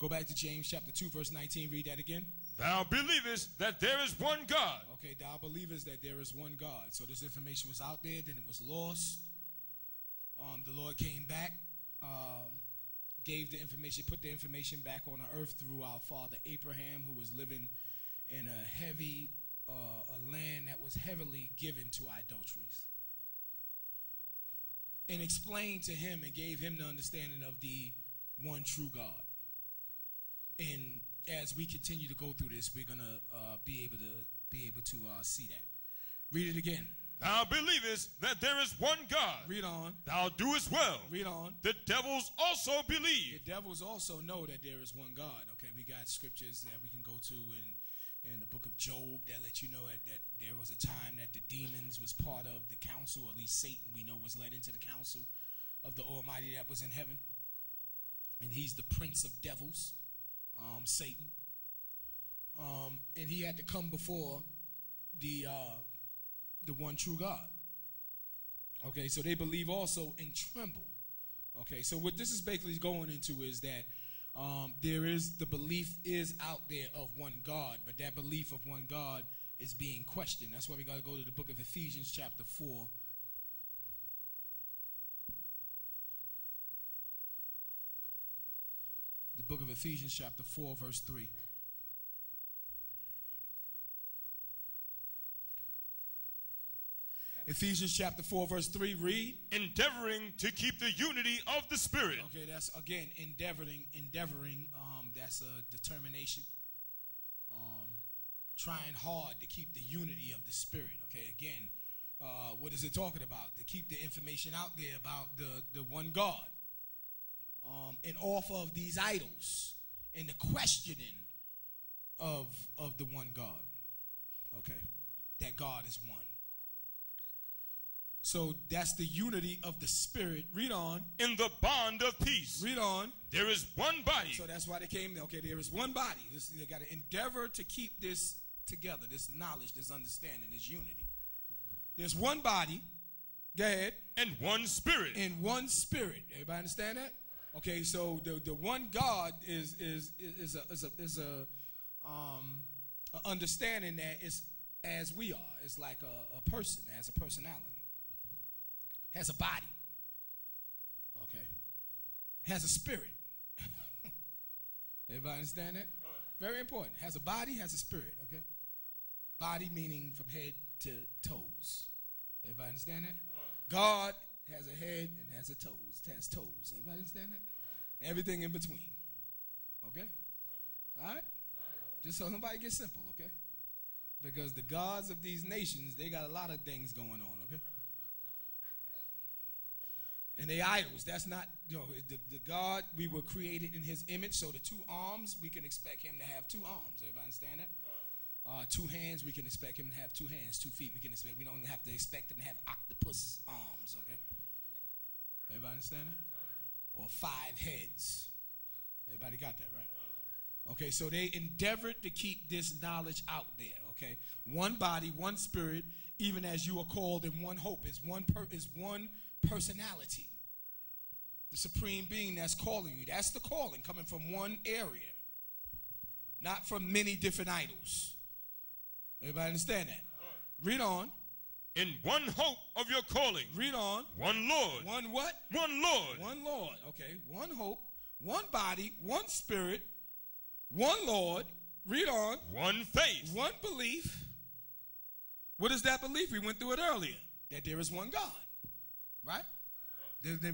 Go back to James chapter 2, verse 19. Read that again. Thou believest that there is one God. Okay, thou believest that there is one God. So this information was out there, then it was lost. The Lord came back, gave the information, put the information back on the earth through our father Abraham, who was living in a land that was heavily given to idolatries. And explained to him and gave him the understanding of the one true God. And as we continue to go through this, we're gonna be able to see that. Read it again. Thou believest that there is one God. Read on. Thou doest well. Read on. The devils also believe. The devils also know that there is one God. Okay, we got scriptures that we can go to in the book of Job that let you know that there was a time that the demons was part of the council, or at least Satan we know was led into the council of the Almighty that was in heaven. And he's the prince of devils. Satan, and he had to come before the one true God. Okay, so they believe also and tremble. Okay, so what this is basically going into is that the belief is out there of one God, but that belief of one God is being questioned. That's why we got to go to the book of Ephesians chapter 4. The book of Ephesians chapter 4, verse 3. Ephesians chapter 4, verse 3, read. Endeavoring to keep the unity of the Spirit. Okay, that's, again, endeavoring, that's a determination. Trying hard to keep the unity of the Spirit. Okay, again, what is it talking about? To keep the information out there about the one God. And off of these idols and the questioning of the one God. Okay, that God is one. So that's the unity of the Spirit. Read on. In the bond of peace. Read on. There is one body. So that's why they came there. Okay, there is one body. They got to endeavor to keep this together, this knowledge, this understanding, this unity. There's one body. Go ahead. And one Spirit. And one Spirit. Everybody understand that? Okay, so the one God is a understanding that is as we are. It's like a person, has a personality, has a body. Okay, has a spirit. Everybody understand that? Very important. Has a body, has a spirit. Okay, body meaning from head to toes. Everybody understand that? God has a head and has a toes. It has toes. Everybody understand that? Everything in between. Okay? All right? Just so nobody gets simple, okay? Because the gods of these nations, they got a lot of things going on, okay? And they idols. That's not, the God, we were created in his image. So the two arms, we can expect him to have two arms. Everybody understand that? 2 hands, we can expect him to have 2 hands. 2 feet, we don't even have to expect him to have octopus arms, okay? Everybody understand that? Or 5 heads. Everybody got that, right? Okay, so they endeavored to keep this knowledge out there, okay? One body, one spirit, even as you are called in one hope. Is one personality. The supreme being that's calling you. That's the calling coming from one area. Not from many different idols. Everybody understand that? Read on. In one hope of your calling. Read on. One Lord. One what? One Lord. One Lord. Okay. One hope, one body, one spirit, one Lord. Read on. One faith. One belief. What is that belief? We went through it earlier. That there is one God. Right?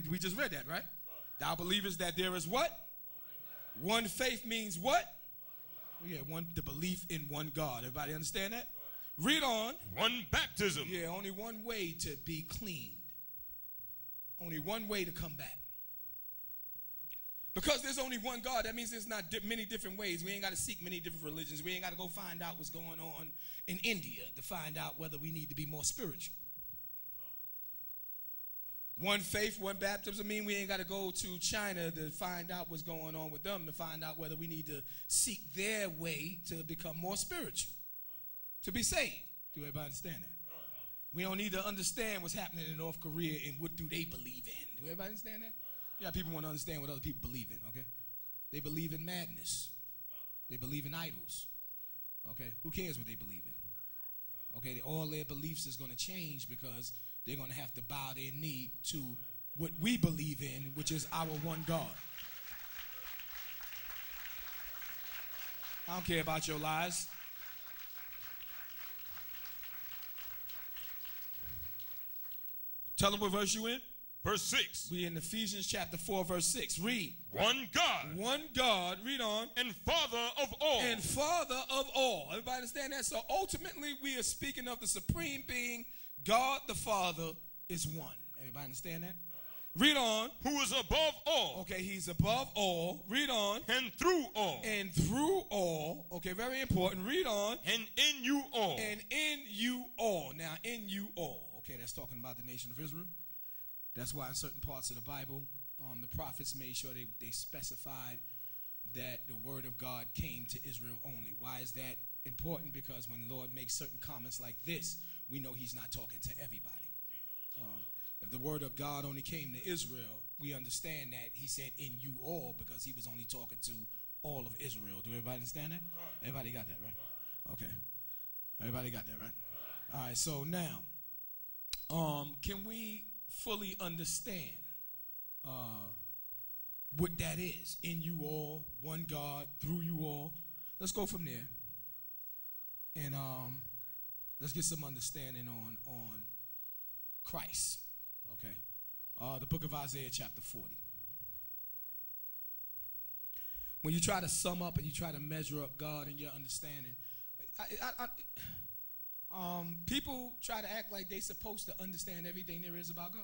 We just read that, right? Thou believest that there is what? One faith means what? Yeah, the belief in one God. Everybody understand that? Read on. One baptism. Yeah, only one way to be cleaned. Only one way to come back. Because there's only one God, that means there's not many different ways. We ain't got to seek many different religions. We ain't got to go find out what's going on in India to find out whether we need to be more spiritual. One faith, one baptism mean we ain't got to go to China to find out what's going on with them, to find out whether we need to seek their way to become more spiritual, to be saved. Do everybody understand that? We don't need to understand what's happening in North Korea and what do they believe in. Do everybody understand that? Yeah, people want to understand what other people believe in, okay? They believe in madness. They believe in idols. Okay, who cares what they believe in? Okay, all their beliefs is going to change because they're going to have to bow their knee to what we believe in, which is our one God. I don't care about your lies. Tell them what verse you in. Verse 6. We in Ephesians chapter 4, verse 6. Read. One God. One God. Read on. And Father of all. And Father of all. Everybody understand that? So ultimately we are speaking of the supreme being. God the Father is one. Everybody understand that? Read on. Who is above all. Okay, he's above all. Read on. And through all. And through all. Okay, very important. Read on. And in you all. And in you all. Now, in you all. Okay, that's talking about the nation of Israel. That's why in certain parts of the Bible, the prophets made sure they specified that the word of God came to Israel only. Why is that important? Because when the Lord makes certain comments like this, we know he's not talking to everybody. If the word of God only came to Israel, we understand that he said in you all because he was only talking to all of Israel. Do everybody understand that? Everybody got that, right? Okay. Everybody got that, right? All right, so now, can we fully understand what that is? In you all, one God, through you all. Let's go from there. And let's get some understanding on Christ. Okay. The book of Isaiah chapter 40. When you try to sum up and you try to measure up God in your understanding, people try to act like they're supposed to understand everything there is about God.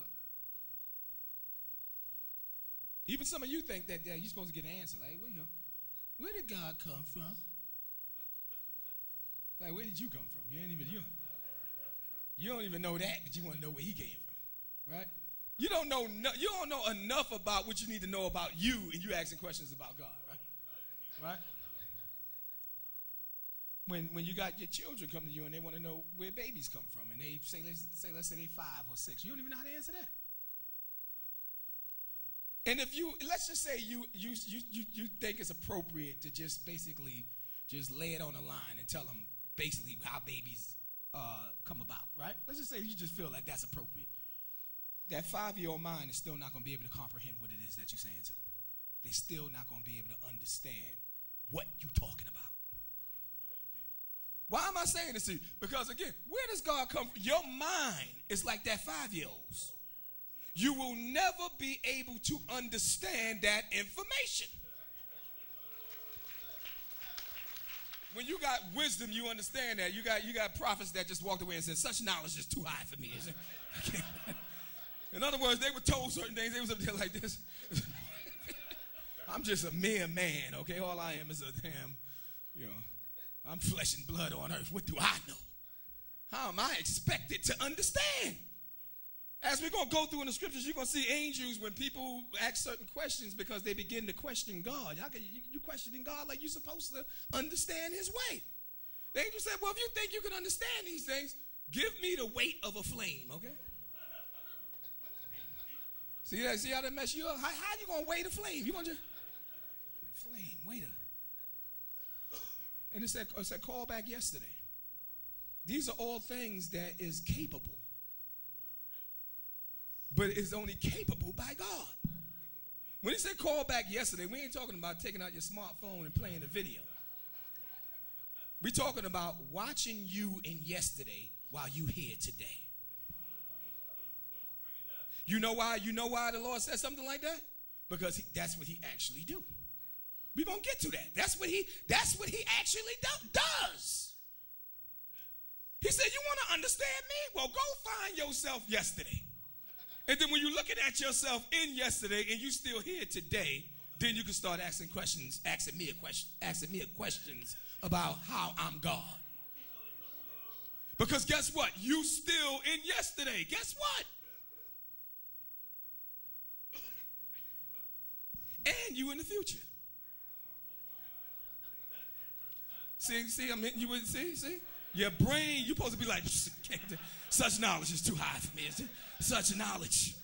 Even some of you think that you're supposed to get an answer. Like, where did God come from? Like, where did you come from? You don't even know that, but you want to know where he came from, right? You don't know enough about what you need to know about you, and you asking questions about God, right? Right? When you got your children come to you and they want to know where babies come from, and they say let's say they 5 or 6, you don't even know how to answer that. And if let's just say you think it's appropriate to just basically just lay it on the line and tell them basically how babies come about, right? Let's just say you just feel like that's appropriate. That 5-year-old mind is still not going to be able to comprehend what it is that you're saying to them. They're still not going to be able to understand what you're talking about. Why am I saying this to you? Because again, where does God come from? Your mind is like that 5-year-old's. You will never be able to understand that information. When you got wisdom, you understand that. You got prophets that just walked away and said, such knowledge is too high for me. In other words, they were told certain things. They was up there like this. I'm just a mere man, okay? All I am is a damn, I'm flesh and blood on earth. What do I know? How am I expected to understand? As we're going to go through in the scriptures, you're going to see angels when people ask certain questions because they begin to question God. How can you questioning God like you're supposed to understand his way? The angel said, well, if you think you can understand these things, give me the weight of a flame, okay? See how that mess you up? How you going to weigh the flame? You're going to just, the flame, wait a. And it said, call back yesterday. These are all things that is capable. But it's only capable by God. When he said call back yesterday, we ain't talking about taking out your smartphone and playing the video. We're talking about watching you in yesterday while you here today. You know why the Lord said something like that? Because that's what he actually do. We're going to get to that. That's what he actually does. He said, you want to understand me? Well, go find yourself yesterday. And then when you're looking at yourself in yesterday and you still here today, then you can start asking me questions about how I'm God. Because guess what? You still in yesterday. Guess what? And you in the future. See, I'm hitting you with, see? Your brain, you're supposed to be like, such knowledge is too high for me. Such knowledge.